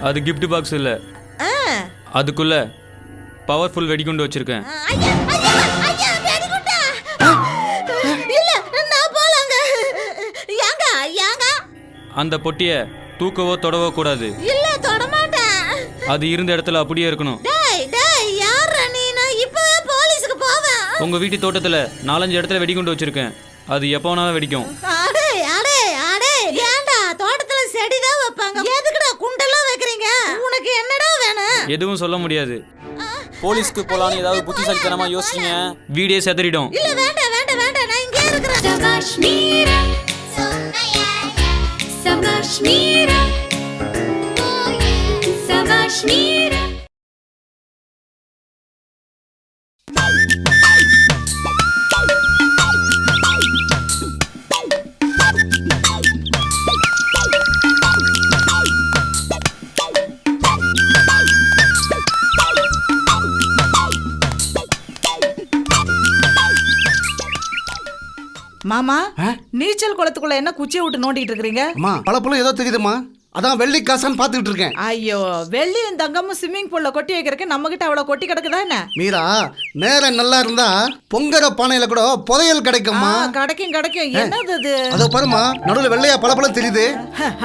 அது gift box இல்ல, அதுக்குள்ள பவர்ஃபுல் வெடிகுண்டு வச்சிருக்கேன். அந்த பொட்டிய தூக்கவோ தொடவோ கூடாது. இல்ல தொட மாட்டேன். அது இருந்த இடத்துல அப்படியே இருக்கணும். டேய் டேய் யாரா நீ? நான் இப்பவே போலீஸ்க்கு போவேன். உங்க வீட்டு தோட்டத்துல 4-5 இடத்துல வெடிகுண்டு வச்சிருக்கேன். அது எப்போ வேணாலும் வெடிக்கும். அடே அடே அடே ஏன்டா தோட்டத்துல செடி தான் வைப்பாங்க, எதுக்குடா குண்டெல்லாம் வைக்கிறீங்க? உனக்கு என்னடா வேணும்? எதுவும் சொல்ல முடியாது. போலீஸ்க்கு போலான்னு ஏதாவது புத்திசாலித்தனமா யோசிங்க. வீடே செதறிடும். இல்ல வேண்டாம் வேண்டாம் வேண்டாம், நான் இங்கே இருக்கிறேன். சபாஷ் மீரா, சபாஷ் மீரா, சபாஷ் மீரா. மாமா, நீச்சல் குளத்துக்குள்ள என்ன குச்சியை விட்டு நோண்டிட்டு இருக்கீங்க? அம்மா பழப்பழம் ஏதோ தெரியுதுமா, அதான் வெள்ளி காசான்னு பாத்துக்கிட்டு இருக்கேன். ஐயோ, வெள்ளியும் தங்கமும் ஸ்விம்மிங் பூல்ல கொட்டி வைக்கிறதுக்கு நம்ம கிட்ட அவ்வளவு கொட்டி கிடக்குதா என்ன? மீரா, நேரம் நல்லா இருந்தா பொங்கற பானையில கூட புதையல் கிடைக்குமா? கிடைக்கும் கிடைக்கும். என்னது அது? அதோ பாருமா, நடுவுல வெள்ளையா பழப்பழம் தெரியுது.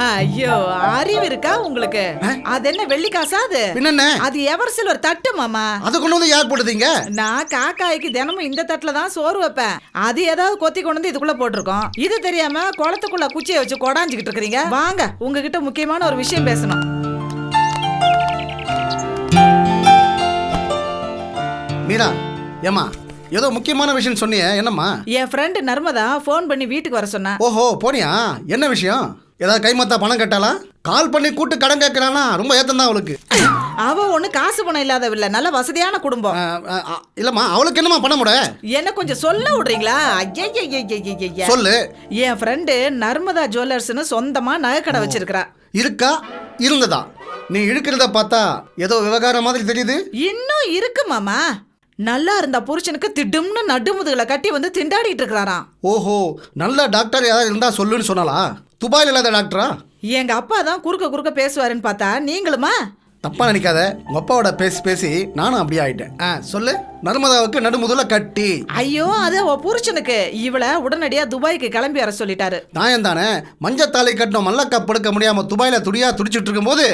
ஐயோ, அறிவு இருக்கா உங்களுக்கு? அது என்ன வெள்ளி காசா? அது என்னென்ன? அது எவர் சில்வர் தட்டு மாமா. அதை கொண்டு வந்து யார் போடுதீங்க? நான் காக்காய்க்கு தினமும் இந்த தட்டுல தான் சோறு வைப்பேன். அது ஏதாவது கொத்தி கொண்டு வந்து இதுக்குள்ள போட்டிருக்கோம். இது தெரியாம குளத்துக்குள்ள குச்சியை வச்சு கொடாஞ்சிக்கிட்டு இருக்கீங்க. வாங்க, உங்ககிட்ட முக்கியமான ஒரு விஷயம் பேசணும். மீரா, ஏமா ஏதோ முக்கியமான விஷயம் சொன்னியே, என்னம்மா? என் ஃப்ரெண்டு நர்மதா ஃபோன் பண்ணி வீட்டுக்கு வர சொன்னா. ஓஹோ, போனியா? என்ன விஷயம்? ஏதாவது கைமாத்தா பணம் கட்டாளா? கால் பண்ணி கூட்டு கடன் கேட்கறானா? ரொம்ப ஏத்தம் தான் அவளுக்கு. அவ ஒண்ணு காசு பணம் இல்லாதவில்ல, நல்ல வசதியான குடும்பம். இல்லம்மா, அவளுக்கு என்னமா பண்ண முட? என்ன கொஞ்சம் சொல்ல விடுறீங்களா? ஐயா, சொல்லு. என் ஃப்ரெண்டு நர்மதா ஜுவல்லர்ஸ்னு சொந்தமா நகைக்கடை வச்சிருக்கா. இருக்கா? இருந்ததா? நீ இழுக்கிறத பார்த்தா ஏதோ விவகாரம் மாதிரி தெரியுது. இன்னும் இருக்கு மாமா. நல்லா இருந்த புருஷனுக்கு திடும்னு நடுமுதுகளை கட்டி வந்து திண்டாடிட்டு இருக்கிறாராம். ஓஹோ, நல்ல டாக்டர் யாராவது இருந்தா சொல்லுன்னு சொன்னாலா? துபாயில் இல்லாத டாக்டரா? எங்க அப்பா தான் குறுக்க பேசுவாருன்னு பார்த்தா நீங்களுமா? தப்பா நினைக்காத, உங்க அப்பாவோட பேசி பேசி நானும் அப்படியே ஆயிட்டேன். சொல்லு. நர்மதாவுக்கு நடுமுதுல கட்டி. ஐயோ, அது புருஷனுக்கு. இவளை உடனடியா துபாய்க்கு கிளம்பி வர சொல்லிட்டாரு. நான் தானே மஞ்சத்தாலை கட்டணும் மல்லக்கா படுக்க முடியாம துபாயில துடியா துடிச்சிட்டு இருக்கும் போது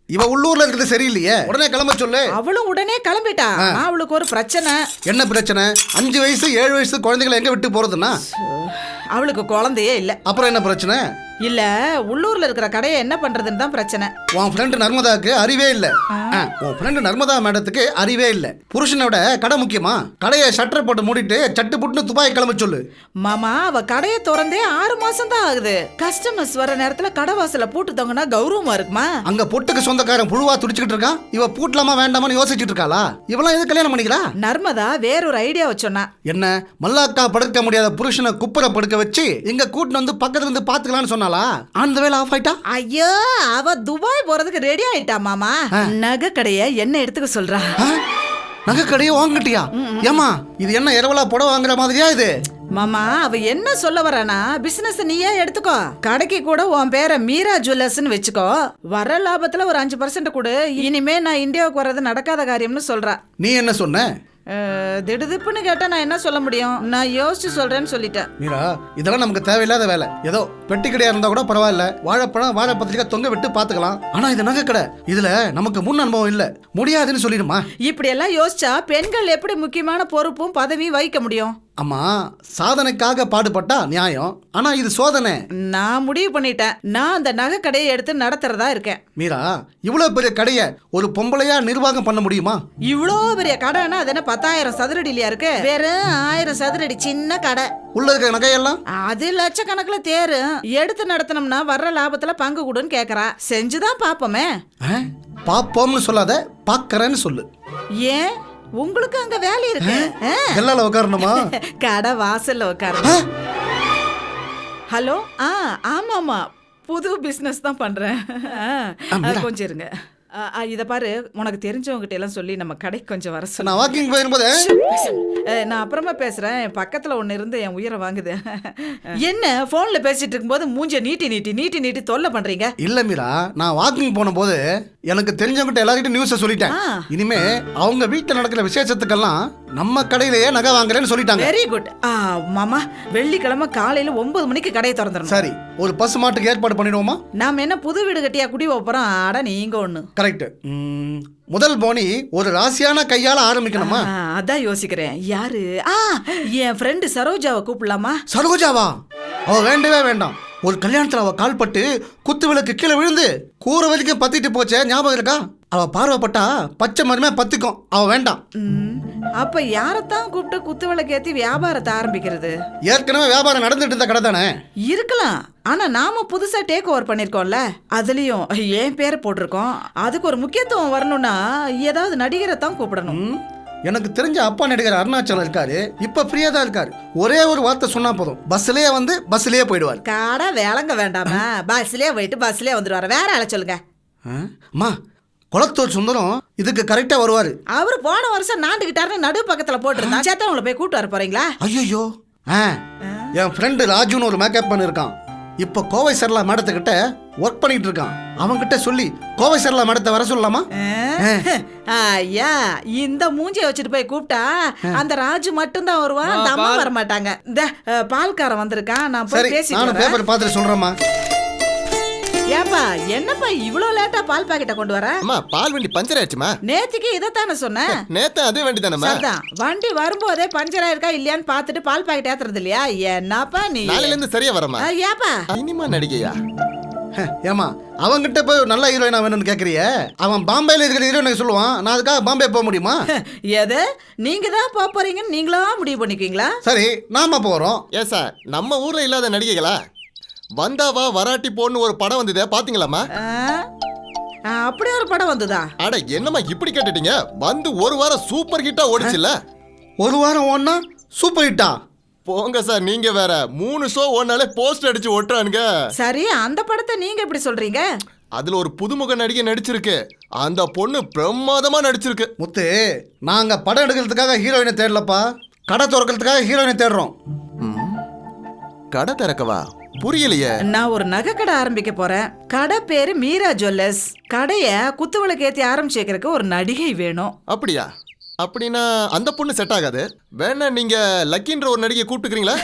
இவ உள்ளூர்ல இருக்கிறது சரியில்லையே, உடனே கிளம்ப சொல்லு. அவளும் உடனே கிளம்பிட்டா. அவளுக்கு ஒரு பிரச்சனை. என்ன பிரச்சனை? 5 வயசு 7 வயசு குழந்தைகளை எங்க விட்டு போறதுன்னா? அவளுக்கு குழந்தையே இல்ல. அப்புறம் என்ன பிரச்சனை? இல்ல, உள்ளூர்ல இருக்கிற கடையை என்ன பண்றதுன்னு தான் பிரச்சனை. உன் ஃப்ரெண்ட் நர்மதாக்கு அறிவே இல்ல. உன் ஃப்ரெண்ட் நர்மதா மேடத்துக்கு அறிவே இல்ல. புருஷனோட கடை முக்கியமா? கடையை ஷட்டர் போட்டு மூடிட்டு சட்டு புட்டுன்னு துபாய் கிளம்ப சொல்லு. மாமா, அவ கடையை திறந்தே 6 மாசம் தான் ஆகுது. கஸ்டமர்ஸ் வர நேரத்துல கடை வாசல பூட்டு தவங்கன்னா கௌரவமா இருக்குமா? அங்க பொட்டுக்கு சொந்தக்காரன் புழுவா துடிச்சுக்கிட்டு இருக்கான். இவ பூட்டலாமா வேண்டாமான்னு யோசிச்சுட்டு இருக்காளா? இவெல்லாம் எது கல்யாணம் பண்ணிக்கிறா? நர்மதா வேறொரு ஐடியா வச்சோன்னா. என்ன? மல்லாக்கா படுக்க முடியாத புருஷனை குப்புற படுக்க வச்சு இங்க கூட்டிட்டு வந்து பக்கத்துல இருந்து பாத்துக்கலாம்னு சொன்னா அந்த வேலை ஆஃப் ஆயிட்டா? ஐயோ, அவ துபாய் போறதுக்கு ரெடி ஆயிட்டா மாமா. நகை கடைய என்ன எடுத்துக்க சொல்றா? நகை கடையை வாங்கிட்டியா? ஏமா, இது என்ன இரவலா புடவை வாங்குற மாதிரியா இது? மாமா, அவ என்ன சொல்ல வரானா, பிசினஸ் நீயே எடுத்துக்கோ. கடைக்கு கூட உன் பேரை மீரா ஜுவல்லர்ஸ்னு வச்சுக்கோ. வர லாபத்துல ஒரு 5% கொடு. இனிமே நான் இந்தியாவுக்கு வர்றது நடக்காத காரியம்னு சொல்றா. நீ என்ன சொன்ன? திடுதிப்புன்னு கேட்டா நான் என்ன சொல்ல முடியும்? நான் யோசிச்சு சொல்றேன்னு சொல்லிட்டேன். மீரா, இதெல்லாம் நமக்கு தேவையில்லாத வேலை. ஏதோ பெட்டி கடையா இருந்தா கூட பரவாயில்ல, வாழைப்பழம் வாழைப்பத்திரிக்கை தொங்க விட்டு பாத்துக்கலாம். ஆனா இது நகை கடை, இதுல நமக்கு முன் அனுபவம் இல்ல, முடியாதுன்னு சொல்லிடுமா? இப்படி எல்லாம் யோசிச்சா பெண்கள் எப்படி முக்கியமான பொறுப்பும் பதவியும் வகிக்க முடியும்? அம்மா, சாதனைக்காக பாடுபட்டா நியாயம். ஆனா இது சோதனை. நான் முடிவு பண்ணிட்டேன். நான் அந்த நகை கடையை எடுத்து நடத்துறதா இருக்கேன். மீரா, இவ்வளவு பெரிய கடையை ஒரு பொம்பளையா நிர்வாகம் பண்ண முடியுமா? இவ்வளோ பெரிய கடைன்னா அது என்ன 10,000 சதுரடியிலயா இருக்கு? வெறும் 1000 சதுரடி சின்ன கடை. உள்ள இருக்க நகையெல்லாம் அது லட்சக்கணக்கில் தேரு. எடுத்து நடத்தணும்னா வர்ற லாபத்துல பங்கு கொடுன்னு கேக்குறா. செஞ்சுதான் பாப்போமே. பாப்போம்னு சொல்லாத, பாக்கறேன்னு சொல்லு. ஏன்? உங்களுக்கு அங்க வேலை இருக்கு. எல்லால உட்காரணுமா? கடை வாசல்ல உட்காரணும். ஹலோ. ஆமாமா, புது பிசினஸ் தான் பண்றேன். கொஞ்சம் இருங்க. இத பாரு, உனக்கு தெரிஞ்சவங்ககிட்ட எல்லாம் சொல்லி நம்ம கடைக்கு கொஞ்சம் வர சொல்ல. நான் வாக்கிங் போயிரும்போது நான் அப்புறமா பேசுறேன். பக்கத்துல ஒன்னு இருந்து என் உயிரை வாங்குது. என்ன போன்ல பேசிட்டு இருக்கும்போது மூஞ்ச நீட்டி தொல்லை பண்றீங்க? இல்ல மீரா, நான் வாக்கிங் போன போது எனக்கு தெரிஞ்சவங்கிட்ட எல்லார்கிட்டையும் நியூஸை சொல்லிட்டேன். ஆ. இனிமே அவங்க வீட்டில் நடக்கிற விசேஷத்துக்கெல்லாம் நம்ம கடையிலேயே நகை வாங்குறேன்னு சொல்லிட்டாங்க. Very good. மாமா வெள்ளிக்கிழமை காலையில 9 மணிக்கு கடையை திறந்துடணும். சரி, ஒரு பசு மாட்டுக்கு ஏற்பாடு பண்ணிடுவோமா? நாம என்ன புது வீடு கட்டியா குடி போறோம்? அட நீங்க ஒண்ணு. கரெக்ட். முதல் போனி ஒரு ராசியான கையால ஆரம்பிக்கணுமா? அதான் யோசிக்கிறேன். யாரு? என் ஃப்ரெண்டு சரோஜாவை கூப்பிடலாமா? சரோஜாவா? அவ வேண்டவே வேண்டாம். ஒரு கல்யாணத்துல அவ கால்பட்டு குத்து விளக்கு கீழே விழுந்து கூரை வரைக்கும் பத்திட்டு போச்சே, ஞாபகம் இருக்கா? அவ பார்வைப்பட்டா பச்சை மரமே பத்திக்கும். அவ வேண்டாம். அப்ப யாரத்தான் கூப்பிட்டு குத்து விளக்கு ஏத்தி வியாபாரத்தை ஆரம்பிக்கிறது? ஏற்கனவே வியாபாரம் நடந்துட்டு இருந்த கடை தானே. இருக்கலாம். ஆனா நாம புதுசா டேக் ஓவர் பண்ணிருக்கோம்ல, அதுலயும் என் பேரை போட்டிருக்கோம். அதுக்கு ஒரு முக்கியத்துவம் வரணும்னா ஏதாவது நடிகரை தான் கூப்பிடணும். எனக்கு தெரிஞ்ச அப்பா நடிகர் அருணாச்சலம் இருக்காரு. இப்ப ஃப்ரீயா தான் இருக்காரு. ஒரே ஒரு வார்த்தை சொன்னா போதும், பஸ்லயே வந்து பஸ்லயே போயிடுவார். கடை வேலைங்க வேண்டாமா? பஸ்லயே போயிட்டு பஸ்லயே வந்துடுவாரு. வேற ஆள சொல்லுங்க. அம்மா, குளத்தூர் சுந்தரம் இதுக்கு கரெக்டா வருவாரு. அவரு போன வருஷம் நாண்டுகிட்டாருன்னு நடு பக்கத்துல போட்டுருந்தா சேத்தவங்களை போய் கூட்டு வர போறீங்களா? ஐயோ, என் ஃப்ரெண்டு ராஜுன்னு ஒரு மேக்கப் பண்ணிருக்கான். இப்ப கோவை சரளா மேடத்துக்கிட்ட ஒர்க் பண்ணிட்டு இருக்கான். அவன்கிட்ட சொல்லி கோவை சரளா மேடத்தை வர சொல்லலாமா? ஐயா, இந்த மூஞ்சிய வச்சுட்டு போய் கூப்பிட்டா அந்த ராஜு மட்டும் தான் வருவான். அந்த அம்மா வர மாட்டாங்க. இந்த பால்காரன் வந்திருக்கான். நான் போய் சரி, பேசிட்டு நானும் வரேன். பேப்பர் பார்த்துட்டு சொல்றேம்மா. ஏப்பா, என்னப்பா இவ்ளோ லேட்டா பால் பாக்கெட்ட கொண்டு வர? அம்மா, பால் வண்டி பஞ்சர் ஆயிடுச்சுமா. நேத்திக்கு இதத்தானே சொன்னேன். நேத்து அதே வண்டி தானம்மா. சரிதான். வண்டி வரும்போதே பஞ்சர் ஆயிருக்கா இல்லையான்னு பார்த்துட்டு பால் பாக்கெட் ஏத்துறது இல்லையா? என்னப்பா நீ? நாளையில இருந்து சரியா வரமா. ஏப்பா இனிமா நடிகையா? ஏமா, அவன்கிட்ட போய் நல்ல ஹீரோயினா வேணும்னு கேக்குறிய? அவன் பாம்பேல இருக்கிற ஹீரோயினுக்கு சொல்லுவான். நான் அதுக்காக பாம்பே போக முடியுமா? எது? நீங்க தான் போக போறீங்கன்னு நீங்களா முடிவு பண்ணிக்கீங்களா? சரி, நாம போறோம். ஏன் சார், நம்ம ஊர்ல இல்லாத நடிகைகளா? வந்தாவா வராட்டி போன்னு ஒரு படம் வந்ததே, பாத்தீங்களாமா? அப்படி ஒரு படம் வந்ததா? அட என்னம்மா இப்படி கேட்டுட்டீங்க? வந்து ஒரு வாரம் சூப்பர் ஹிட்டா ஓடிச்சுல. ஒரு வாரம் ஓடனா சூப்பர் ஹிட்டா? போங்க சார், நீங்க வேற 3 ஷோ ஓடினாலே போஸ்ட் அடிச்சு ஒட்டுறானுங்க. சரி, அந்த படத்தை நீங்க எப்படி சொல்றீங்க? அதுல ஒரு புதுமுக நடிகை நடிச்சிருக்கு. அந்த பொண்ணு பிரமாதமா நடிச்சிருக்கு. முத்து, நாங்க படம் எடுக்கிறதுக்காக ஹீரோயினை தேடலப்பா, கடை திறக்கிறதுக்காக ஹீரோயினை தேடுறோம். கடை திறக்கவா? புரியலையே. நான் ஒரு நகை கடை ஆரம்பிக்க போறேன். கடை பேரு மீரா ஜுவல்லர்ஸ். கடைய குத்துவிளக்கு ஏத்தி ஆரம்பிச்சுக்கிறதுக்கு ஒரு நடிகை வேணும். அப்படியா? அப்படின்னா அந்த பொண்ணு செட் ஆகாது. வேணா நீங்க லக்கின்ற ஒரு நடிகை கூப்பிட்டுக்கிறீங்களா?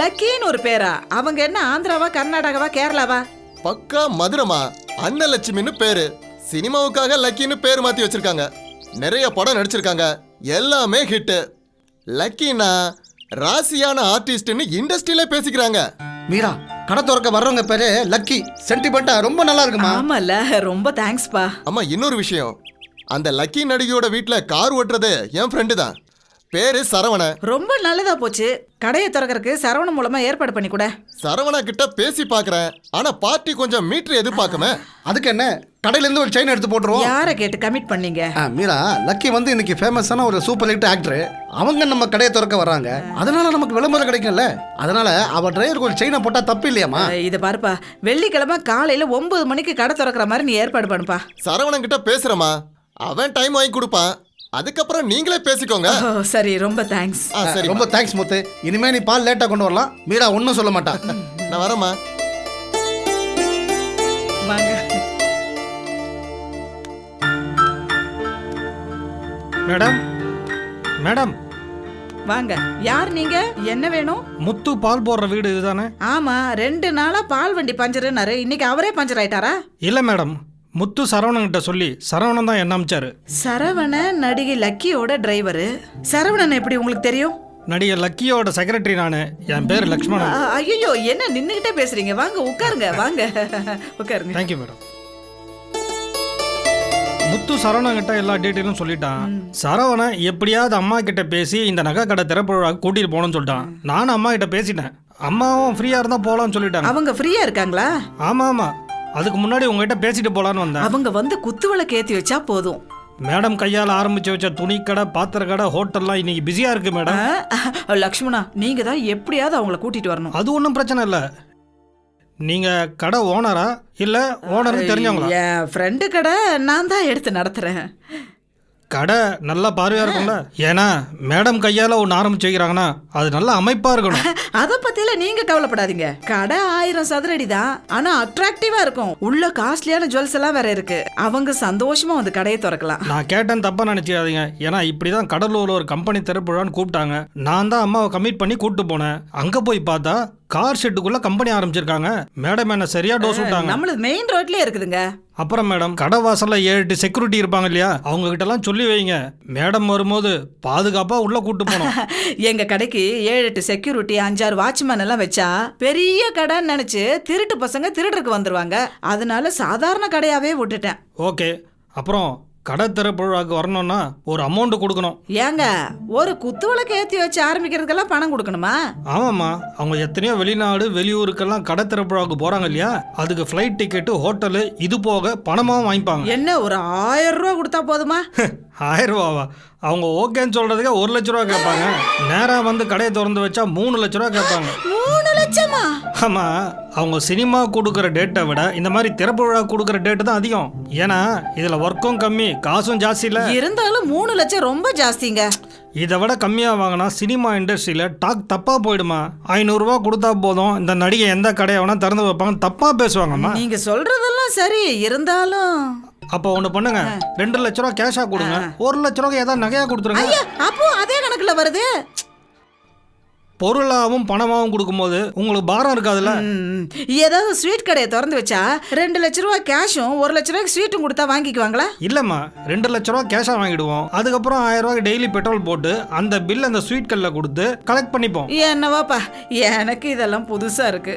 லக்கின்னு ஒரு பேரா? அவங்க என்ன ஆந்திராவா, கர்நாடகாவா, கேரளாவா? பக்கா மதுரமா. அன்னலட்சுமின்னு பேரு. சினிமாவுக்காக லக்கின்னு பேர் மாத்தி வச்சிருக்காங்க. நிறைய படம் நடிச்சிருக்காங்க. எல்லாமே ஹிட். லக்கினா ராசியான ஆர்டிஸ்ட்னு இண்டஸ்ட்ரியில பேசிக்கிறாங்க. மீரா, கடை திறக்க வர்றவங்க பேரு லக்கி. சென்டிமெண்டா ரொம்ப நல்லா இருக்குமா? ஆமால, ரொம்ப தேங்க்ஸ்பா. அம்மா, இன்னொரு விஷயம். அந்த லக்கி நடிகையோட வீட்டுல கார் ஓட்டுறது என் ஃப்ரெண்டு தான். பேரு சரவண. ரொம்ப நல்லதா போச்சு. கடையை திறக்கிறதுக்கு சரவணன் மூலமா ஏற்பாடு பண்ணி கூட. சரவணா கிட்ட பேசி பாக்குறேன். ஆனா பார்ட்டி கொஞ்சம் மீட்டர் எதிர்பார்க்கமே. அதுக்கு என்ன, கடையில இருந்து ஒரு செயின் எடுத்து போட்டுருவோம். யாரை கேட்டு கமிட் பண்ணீங்க? மீரா, லக்கி வந்து இன்னைக்கு ஃபேமஸான ஒரு சூப்பர் ஹிட் ஆக்டர். அவங்க நம்ம கடையை திறக்க வர்றாங்க. அதனால நமக்கு விளம்பரம் கிடைக்கும்ல. அதனால அவ டிரைவருக்கு ஒரு செயினை போட்டா தப்பு இல்லையாமா? இத பாருப்பா, வெள்ளிக்கிழமை காலையில 9 மணிக்கு கடை திறக்கிற மாதிரி நீ ஏற்பாடு பண்ணுப்பா. சரவணன் கிட்ட பேசுறமா, அவன் டைம் வாங்கி கொடுப்பான். அதுக்கப்புறம் நீங்களே பேசிக்கோங்க. சரி, ரொம்ப தேங்க்ஸ். சரி, ரொம்ப தேங்க்ஸ் முத்து. இனிமே நீ பால் லேட்டா கொண்டு வரலாம். மீரா ஒன்னும் சொல்ல மாட்டா. நான் வரேம்மா. வாங்க. மேடம், மேடம், வாங்க. யார் நீங்க? என்ன வேணும்? முத்து பால் போடுற வீடு இதுதானே? ஆமா, 2 நாளா பால் வண்டி பஞ்சர்னாரு. இன்னைக்கு அவரே பஞ்சர் ஆயிட்டாரா? இல்லை மேடம், முத்து சரவணன்கிட்ட சொல்லி சரவணன் தான் என்ன அமிச்சாரு. சரவணன் நடிகை லக்கியோட டிரைவரு. சரவணன் எப்படி உங்களுக்கு தெரியும்? நடிகர் லக்கியோட செக்ரட்டரி நான். என் பேர் லக்ஷ்மணன். ஐயோ, என்ன நின்னுகிட்டே பேசுறீங்க? வாங்க உட்காருங்க. வாங்க உட்காருங்க. Thank you madam. முத்து சரவணன் கிட்ட எல்லா டீட்டெயிலும் சொல்லிட்டான். சரவணன் எப்படியாவது அம்மா கிட்ட பேசி இந்த நகை கடை திறப்புழாவுக்கு கூட்டிட்டு போகணும்னு சொல்லிட்டான். நானும் அம்மா கிட்ட பேசிட்டேன். அம்மாவும் ஃப்ரீயா இருந்தா போலான்னு சொல்லிட்டாங்க. அவங்க ஃப்ரீயா இருக்காங்களா? ஆமா ஆமா, அதுக்கு முன்னாடி உங்ககிட்ட பேசிட்டு போலான்னு வந்தேன். அவங்க வந்து குத்துவிளக்கு ஏத்தி வச்சா போதும். மேடம் கையால் ஆரம்பிச்சு வச்ச துணி கடை, பாத்திர கடை, ஹோட்டல்லாம் இன்னைக்கு பிஸியா இருக்கு மேடம். லக்ஷ்மணா, நீங்க தான் எப்படியாவது அவங்கள கூட்டிட்டு வரணும். அது ஒன்றும் பிரச்சனை இல்லை. நீங்க கடை ஓனரா இல்ல ஓனருக்கு தெரிஞ்சவங்களா? என் ஃப்ரெண்டு கடை நான் தான் எடுத்து நடத்துறேன். கடை நல்லா பார்வையாக இருக்கும்ல. ஏன்னா மேடம் கையால் ஒன்று ஆரம்பிச்சு வைக்கிறாங்கன்னா அது நல்லா அமைப்பாக இருக்கணும். அத பத்தில நீங்க கவலைப்படாதீங்க. கடை 1000 சதுரடி தான், ஆனா அட்ராக்டிவா இருக்கும். உள்ள காஸ்ட்லியான ஜுவல்ஸ் எல்லாம் வேற இருக்கு. அவங்க சந்தோஷமா வந்து கடையை திறக்கலாம். நான் கேட்டேன்னு தப்பாக நினச்சிக்காதீங்க. ஏன்னா இப்படி தான் கடலூரில் ஒரு கம்பெனி திறப்புழான்னு கூப்பிட்டாங்க. நான் தான் அம்மாவை கமிட் பண்ணி கூப்பிட்டு போனேன். அங்கே போய் பார்த்தா கார் ஷெட்டுக்குள்ளே கம்பெனி ஆரம்பிச்சிருக்காங்க. மேடம் என்ன சரியா டோஸ் விட்டாங்க. நம்மளது மெயின் ரோட்லயே இருக்குதுங்க. அப்புறம் மேடம் கடை வாசல்ல 7-8 செக்யூரிட்டி இருப்பாங்க இல்லையா, அவங்க கிட்ட எல்லாம் சொல்லி வைங்க. மேடம் வரும்போது பாதுகாப்பா உள்ள கூட்டு போனோம். எங்க கடைக்கு 7-8 செக்யூரிட்டி 5-6 வாட்ச்மேன் எல்லாம் வச்சா பெரிய கடைன்னு நினைச்சு திருட்டு பசங்க திருடுறதுக்கு வந்துருவாங்க. அதனால சாதாரண கடையாவே விட்டுட்டேன். ஓகே, அப்புறம் கடை திறப்புழாக்கு வரணும்னா ஒரு அமௌண்ட் கொடுக்கணும். ஏங்க ஒரு குத்து விளக்கு ஏற்றி வச்சு ஆரம்பிக்கிறதுக்கெல்லாம் பணம் கொடுக்கணுமா? ஆமாம்மா, அவங்க எத்தனையோ வெளிநாடு வெளியூருக்கெல்லாம் கடை திறப்புழாக்கு போறாங்க இல்லையா, அதுக்கு ஃப்ளைட் டிக்கெட்டு ஹோட்டலு இது போக பணமாவும் வாங்கிப்பாங்க. என்ன ஒரு 1000 ரூபா கொடுத்தா போதுமா? 1000 ரூபாவா? அவங்க ஓகேன்னு சொல்றதுக்கு 1 லட்ச ரூபா கேட்பாங்க. நேரா வந்து கடையை திறந்து வச்சா 3 லட்ச ரூபா கேட்பாங்க. 3 லட்சமா? ஆமா, அவங்க சினிமா கொடுக்குற டேட்டை விட இந்த மாதிரி திறப்பு விழா கொடுக்குற டேட்டு தான் அதிகம். ஏன்னா இதுல ஒர்க்கும் கம்மி, காசும் ஜாஸ்தி இல்ல. இருந்தாலும் 3 லட்சம் ரொம்ப ஜாஸ்திங்க. இதை விட கம்மியாக வாங்கினா சினிமா இண்டஸ்ட்ரியில் டாக் தப்பாக போயிடுமா. 500 ரூபா கொடுத்தா போதும், இந்த நடிகை எந்த கடையை வேணா திறந்து வைப்பாங்க, தப்பாக பேசுவாங்கம்மா. நீங்க சொல்றதெல்லாம் சரி, இருந்தாலும் அப்போ ஒன்று பண்ணுங்க, 2 லட்ச ரூபா கேஷாக கொடுங்க, 1 லட்ச ரூபாய்க்கு ஏதாவது நகையாக கொடுத்துருங்க. ஐயா, அப்போ அதே கணக்குல வருது. பொருளாகவும் பணமாகவும் கொடுக்கும்போது உங்களுக்கு பாரம் இருக்காதுல்ல. ஏதாவது ஸ்வீட் கடையை திறந்து வச்சா 2 லட்ச ரூபா கேஷும் 1 லட்ச ரூபாய்க்கு ஸ்வீட்டும் கொடுத்தா வாங்கிக்குவாங்களா? இல்லைம்மா, 2 லட்ச ரூபா கேஷாக வாங்கிடுவோம். அதுக்கப்புறம் 1000 ரூபாய்க்கு டெய்லி பெட்ரோல் போட்டு அந்த பில் அந்த ஸ்வீட் கல்லில் கொடுத்து கலெக்ட் பண்ணிப்போம். என்னவாப்பா, எனக்கு இதெல்லாம் புதுசா இருக்கு.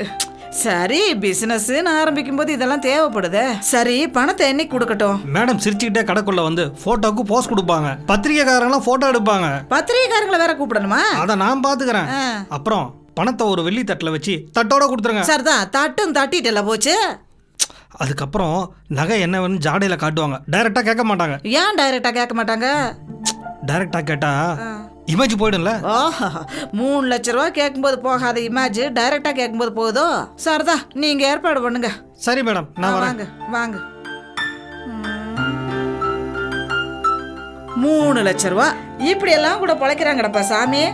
சரி, பிசினஸ்ன்னு ஆரம்பிக்கும் போது இதெல்லாம் தேவைப்படுது. சரி, பணத்தை என்னைக்கு கொடுக்கட்டும்? மேடம் சிரிச்சுக்கிட்டே கடைக்குள்ள வந்து போட்டோக்கு போஸ்ட் கொடுப்பாங்க. பத்திரிகைக்காரங்களாம் போட்டோ எடுப்பாங்க. பத்திரிகைக்காரங்களை வேற கூப்பிடணுமா? அதை நான் பாத்துக்கிறேன். அப்புறம் பணத்தை ஒரு வெள்ளி தட்டில் வச்சு தட்டோட கொடுத்துருங்க. சரிதான், தட்டும் தட்டிட்டல போச்சு. அதுக்கப்புறம் நகை என்ன வேணும் ஜாடையில காட்டுவாங்க, டைரக்டா கேட்க மாட்டாங்க. ஏன் டைரக்டா கேட்க மாட்டாங்க? டைரக்டா கேட்டா இமேஜ் போயிடும்ல. ஓஹோ, 3 லட்ச ரூபா கேட்கும்போது போகாத இமேஜ் டைரக்டா கேட்கும்போது போகுதோ? சரிதான், நீங்க ஏற்பாடு பண்ணுங்க. சரி மேடம், நான் வரேன். வாங்க வாங்க. 3 லட்ச ரூபா இப்படி எல்லாம் கூட பொழைக்கிறாங்கடப்பா சாமி.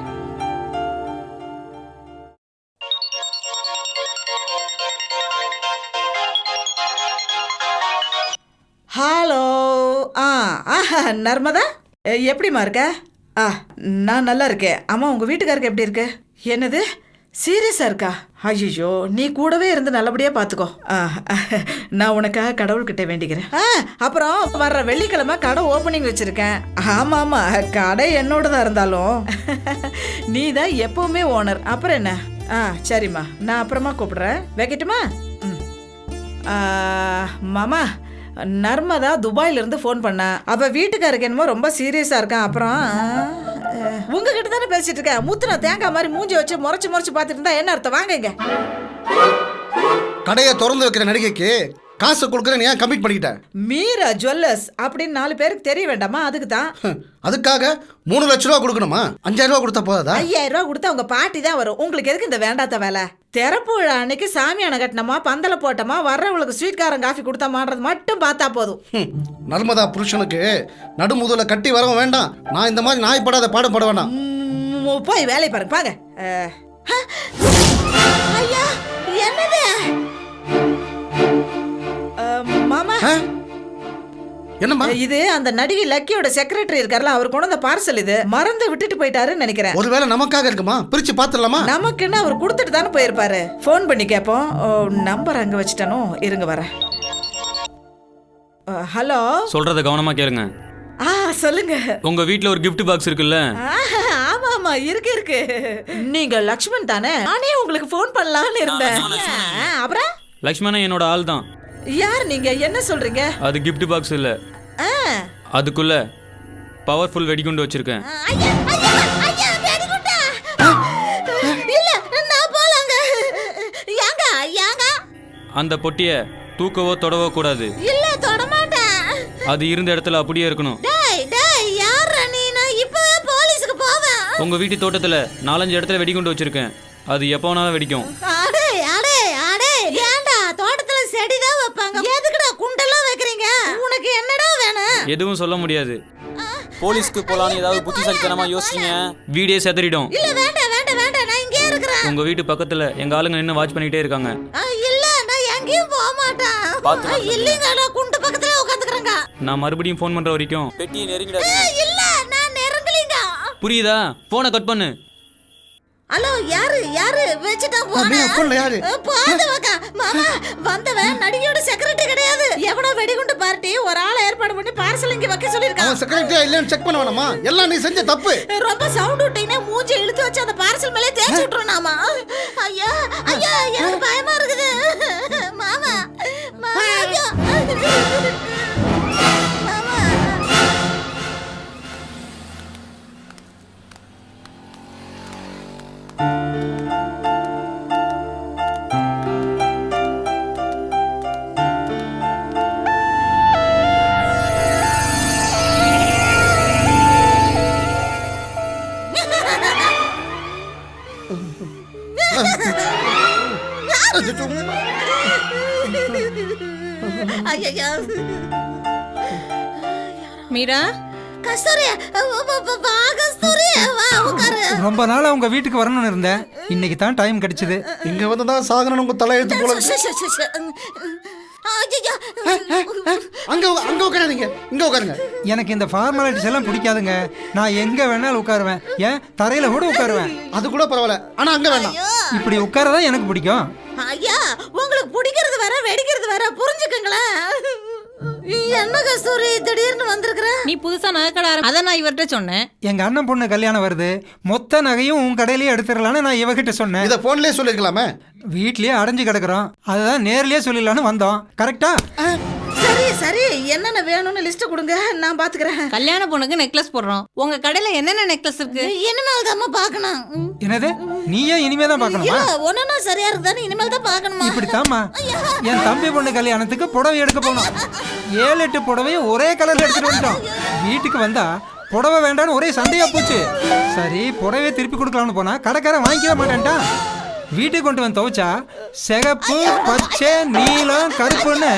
ஹலோ, நர்மதா, எப்படிம்மா இருக்க? நான் நல்லா இருக்கேன். அம்மா, உங்க வீட்டுக்காருக்கு எப்படி இருக்கு? என்னது, சீரியஸா இருக்கா? ஐயோ, நீ கூடவே இருந்து நல்லபடியா பாத்துக்கோ. நான் உனக்காக கடவுள்கிட்ட வேண்டிக்கிறேன். அப்புறம் வர்ற வெள்ளிக்கிழமை கடை ஓப்பனிங் வச்சிருக்கேன். ஆமா ஆமா, கடை என்னோட தான் இருந்தாலும் நீ தான் எப்பவுமே ஓனர். அப்புறம் என்ன? சரிம்மா, நான் அப்புறமா கூப்பிடுறேன். வைக்கட்டுமா? மாமா, நர்மதா துபாயில இருந்து ஃபோன் பண்ணா. அவ வீட்டுக்காருக்கு என்னமோ ரொம்ப சீரியஸா இருக்கான். அப்புறம் உங்ககிட்ட தானே பேசிட்டு இருக்கேன். முத்துன தேங்காய் மாதிரி மூஞ்சி வச்சு முறைச்சு முறைச்சு பார்த்துட்டு இருந்தா என்ன அர்த்தம்? வாங்க. கடையை திறந்து வைக்கிற நடிகைக்கு காசு கொடுக்குறேன், ஏன் கமிட் பண்ணிக்கிட்டேன்? மீரா ஜுவல்லர்ஸ் அப்படின்னு 4 பேருக்கு தெரிய வேண்டாமா? அதுக்கு தான். அதுக்காக 3 லட்ச ரூபா கொடுக்கணுமா? 5000 ரூபா கொடுத்தா போதாதா? 5000 ரூபா கொடுத்தா உங்க பாட்டி தான் வரும். உங்களுக்கு எதுக்கு இந்த வேண்டாத வேலை? திறப்பு விழா அன்னைக்கு சாமியான கட்டினமா, பந்தல போட்டமா, வர்றவங்களுக்கு ஸ்வீட் காரம் காஃபி கொடுத்தாமான்றது மட்டும் பார்த்தா போதும். நர்மதா புருஷனுக்கு நடுமுதுல கட்டி வரவும் வேண்டாம், நான் இந்த மாதிரி நாய்ப்படாத பாடம் பட வேண்டாம். போய் வேலையை பாருங்க. பாங்க. ஐயா, என்னது? மாமா, என்னம்மா இது அந்த நடிகை லக்கியோட செக்ரட்டரி இருக்கார்ல, அவர் கொண்டு வந்த பார்சல். இது மறந்து விட்டுட்டு போயிட்டாருன்னு நினைக்கிறேன். ஒருவேளை நமக்காக இருக்குமா? பிரிச்சு பாத்துடலாமா? நமக்குன்னு அவர் கொடுத்துட்டு தானே போயிருப்பாரு. ஃபோன் பண்ணி கேட்போம். நம்பர் அங்க வச்சுட்டானோ, இருங்க வரேன். ஹலோ, சொல்றத கவனமா கேளுங்க. சொல்லுங்க. உங்க வீட்ல ஒரு gift பாக்ஸ் இருக்குல்ல? ஆமா ஆமா, இருக்கு. நீங்க லக்ஷ்மண் தானே? நானே உங்களுக்கு ஃபோன் பண்ணலாம்னு இருந்தேன். அப்புறம் லக்ஷ்மணன் என்னோட ஆள் தான். யார் நீங்க? என்ன சொல்றீங்க? அது gift பாக்ஸ் இல்ல, அதுக்குள்ள பவர்ஃபுல் வெடிகுண்டு வச்சிருக்கேன். அந்த பொட்டிய தூக்கவோ தொடவோ கூடாது. இல்ல, தொட மாட்டேன். அது இருந்த இடத்துல அப்படியே இருக்கணும். டேய், யாரா நீ? நான் இப்பவே போலீஸ்க்கு போவேன். உங்க வீட்டு தோட்டத்துல 4-5 இடத்துல வெடிகுண்டு வச்சிருக்கேன். அது எப்போ வேணாலும் வெடிக்கும். அடே, ஏன்டா தோட்டத்துல செடிதான் வைப்பாங்க, எதுக்குடா குண்டெல்லாம் வைக்கிறீங்க? உனக்கு என்னடா வேணும்? எதுவும் சொல்ல முடியாது. போலீஸ்க்கு போலான்னு ஏதாவது புத்திசாலித்தனமா யோசிச்சீங்க. வீடே செதறிடும். இல்ல வேண்டாம் வேண்டாம் வேண்டாம், நான் இங்கே இருக்கிறேன். உங்க வீட்டு பக்கத்துல எங்க ஆளுங்க நின்று வாட்ச் பண்ணிட்டே இருக்காங்க. இல்ல நான் எங்கேயும் போக மாட்டேன். இல்லைங்க, நான் குண்டு பக்கத்துல உட்காந்துக்கிறேங்க. நான் மறுபடியும் ஃபோன் பண்ற வரைக்கும் பெட்டியை நெருங்கிடாது. இல்ல நான் நெருங்கலிங்க. புரியுதா? போனை கட் பண்ணு. ஹலோ, யாரு யாரு வச்சுட்டா அப்ப யாரு போதுவக்கா. மாமா வந்தவன் நடிகையோட செக்ரட்டரி கிடையாது. எவனோ வெடிகுண்டு பார்ட்டி ஒரு ஆளை ஏற்பாடு பண்ணி பார்சல் இங்க வைக்க சொல்லிருக்கான். அவன் செக்ரட்டரியா இல்லன்னு செக் பண்ண வேணாமா? எல்லாம் நீ செஞ்ச தப்பு. ரொம்ப சவுண்ட் விட்டீங்கன்னா மூஞ்சி இழுத்து வச்சு அந்த பார்சல் மேலே தேய்ச்சி விட்டுறோம். ஐயா ஐயா, எனக்கு பயமா இருக்குது. மாமா மாமா, ஐயா மாமா. ஐயா மீரா, கஸ்தூரி, வா கஸ்தூரி, வா உட்காரு. ரொம்ப நாளா உங்க வீட்டுக்கு வரணும்னு இருந்தேன். இன்னைக்கு தான் டைம் கிடைச்சது. இங்க வந்துதான் சாகணும் உங்க தலையெழுத்து போல இருக்கு. ஐயா அங்க அங்க உட்காருங்க, இங்க உட்காருங்க. எனக்கு இந்த ஃபார்மாலிட்டிஸ் எல்லாம் பிடிக்காதுங்க. நான் எங்க வேணாலும் உட்காருவேன். ஏன் தரையில கூட உட்காருவேன். அது கூட பரவாயில்ல, ஆனா அங்க வேண்டாம். இப்படி உட்காரதான் எனக்கு பிடிக்கும். ஐயா, உங்களுக்கு பிடிக்கிறது வேற வெடிக்கிறது வேற, புரிஞ்சுக்கங்களேன். என்ன கஸ்தூரி திடீர்னு வந்திருக்கிற? நீ புதுசா நகைக்கடை அதான் நான் இவர்கிட்ட சொன்னேன். எங்க அண்ணன் பொண்ணு கல்யாணம் வருது, மொத்த நகையும் உன் கடையிலேயே எடுத்துடலான்னு நான் இவகிட்ட சொன்னேன். இதை போன்லயே சொல்லிருக்கலாமே. வீட்லயே அடைஞ்சு கிடக்குறோம், அதுதான் நேர்லயே சொல்லிடலான்னு வந்தோம். கரெக்டா? சரி சரி, என்னென்ன வேணும்னு லிஸ்ட் கொடுங்க, நான் பாத்துக்கிறேன். கல்யாண பொண்ணுக்கு நெக்லஸ் போடுறோம். உங்க கடையில என்னென்ன நெக்லஸ் இருக்கு? இனிமேல் தான் பார்க்கணும். என்னது? நீயே இனிமே தான் பார்க்கணுமா? ஒன்னா சரியா இருக்குதானு இனிமேல் தான் பார்க்கணுமா? இப்படித்தாம்மா என் தம்பி பொண்ணு கல்யாணத்துக்கு புடவை எடுக்க போனோம். 7-8 புடவையும் ஒரே கலர்ல எடுத்துட்டு வந்துட்டோம். வீட்டுக்கு வந்தா புடவை வேண்டான்னு ஒரே சண்டையா போச்சு. சரி புடவையை திருப்பி கொடுக்கலாம்னு போனா கடைக்காரன் வாங்கிக்கவே மாட்டேன்ட்டான். வீட்டுக்கு கொண்டு வந்து துவைச்சா சிகப்பு, பச்சை, நீலம், கருப்புன்னு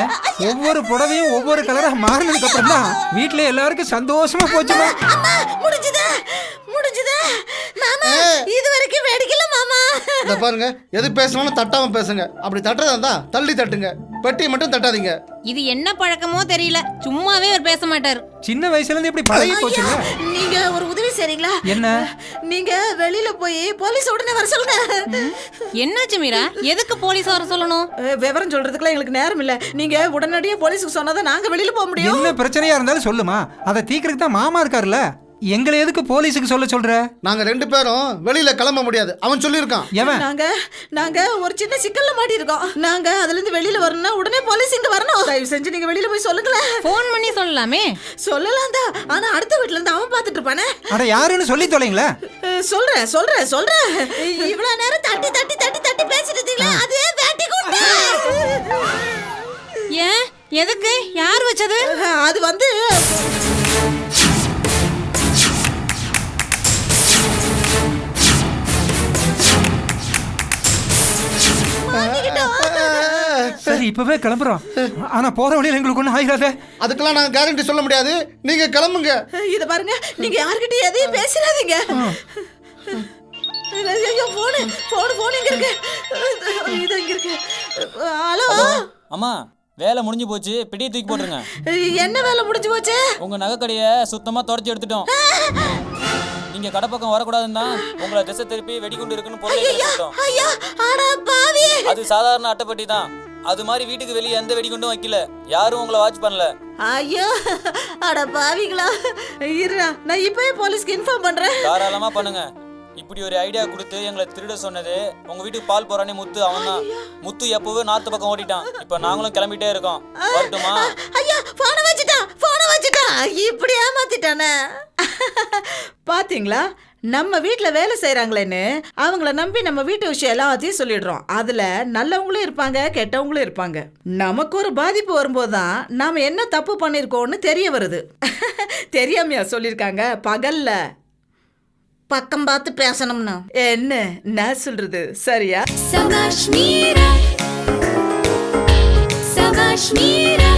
ஒவ்வொரு புடவையும் ஒவ்வொரு கலரா மாறினதுக்கு அப்புறம் தான் வீட்டுல எல்லாருக்கும் சந்தோஷமா போச்சுமா. முடிஞ்சதா முடிஞ்சதா மாமா, இது வரைக்கும் வெடிக்கல மாமா. இத பாருங்க, எது பேசணும் தட்டாம பேசுங்க. அப்படி தட்டுறதா இருந்தா தள்ளி தட்டுங்க, பெட்டி மட்டும் தட்டாதீங்க. இது என்ன பழக்கமோ தெரியல, சும்மாவே அவர் பேச மாட்டார். சின்ன வயசுல இருந்து இப்படி பழகி போச்சுங்க. நீங்க ஒரு உதவி செய்றீங்களா? என்ன? நீங்க வெளியில போய் போலீஸ் உடனே வர சொல்லுங்க. என்னாச்சு மீரா? எதுக்கு போலீஸ் வர சொல்லணும்? விவரம் சொல்றதுக்குலாம் எங்களுக்கு நேரம் இல்ல. நீங்க உடனடியே போலீஸுக்கு சொன்னாதான் நாங்க வெளியில போக முடியும். என்ன பிரச்சனையா இருந்தாலும் சொல்லுமா, அதை தீக்கிறதுக்கு தான் மாமா இருக்காருல்ல. எங்களை எதுக்கு போலீஸுக்கு சொல்ற? நாங்க 2 பேரும் வெளியில கிளம்ப முடியாது, அவன் சொல்லியிருக்கான். எவன்? நாங்க ஒரு சின்ன சிக்கல்ல மாட்டி இருக்கோம். நாங்க அதுல இருந்து வெளியில வரணும்னா உடனே போலீஸ் இங்க வரணும். தயவு செஞ்சு நீங்க வெளியில போய் சொல்லுங்களேன். போன் பண்ணி சொல்லலாமே. சொல்லலாம் தான், ஆனா அடுத்த வீட்ல இருந்து அவன் பாத்துட்டு இருப்பானே. அட யாருன்னு சொல்லி தொலைங்களே. சொல்றேன். இவ்வளவு நேரம் தட்டி தட்டி தட்டி தட்டி பேசிட்டு இருந்தீங்களா? அதே வேட்டி கொண்டு. ஏன்? எதுக்கு? யார் வச்சது? அது வந்து சரி இப்பவே கிளம்புறோம். ஆனா போற வழியில எங்களுக்கு ஒண்ணு ஆயிடாதே. அதுக்கெல்லாம் நான் கேரண்டி சொல்ல முடியாது, நீங்க கிளம்புங்க. இத பாருங்க, நீங்க யார்கிட்டயும் எதையும் பேசிடாதீங்க. ஐயோ, போன் எங்க இருக்கு? இது எங்க இருக்கு? ஹலோ அம்மா, வேலை முடிஞ்சு போச்சு, பெட்டியை தூக்கி போட்டுருங்க. என்ன வேலை முடிஞ்சு போச்சு? உங்க நகைக்கடையை சுத்தமா தொடச்சி எடுத்துட்டோம். நீங்க கடை பக்கம் வரக்கூடாதுன்னா உங்களை திசை திருப்பி வெடிகுண்டு இருக்குன்னு பொருளை எடுத்துட்டோம். ஐயா அட பாவி. அது சாதாரண அட்டைப்பட்டி தான். அது மாதிரி வீட்டுக்கு வெளியே எந்த வெடிகுண்டும் வைக்கல. யாரும் உங்களை வாட்ச் பண்ணல. ஐயோ அட பாவிங்களா. இருடா, நான் இப்பவே போலீஸ்க்கு இன்ஃபார்ம் பண்றேன். தாராளமா பண்ணுங்க. இப்படி ஒரு ஐடியா கொடுத்து எங்களை திருட சொன்னது உங்க வீட்டுக்கு பால் போறானே முத்து, அவன் தான். முத்து எப்பவே நார்த்து பக்கம் ஓடிட்டான். இப்ப நாங்களும் கிளம்பிட்டே இருக்கோம். வரட்டுமா? ஐயா போன வச்சிட்டா இப்படி ஏமாத்திட்டானே. பாத்தீங்களா, நம்ம வீட்ல வேலை செய்யறாங்களேன்னு அவங்கள நம்பி நம்ம வீட்டு விஷயம் எல்லாத்தையும் சொல்லிடுறோம். அதுல நல்லவங்களும் இருப்பாங்க, கெட்டவங்களும் இருப்பாங்க. நமக்கு ஒரு பாதிப்பு வரும்போதுதான் நாம என்ன தப்பு பண்ணிருக்கோம்னு தெரிய வருது. தெரியாமையா சொல்லிருக்காங்க பகல்ல பக்கம் பார்த்து பேசணும்னு. என்ன நான் சொல்றது சரியா? சபாஷ் மீரா, சபாஷ் மீரா.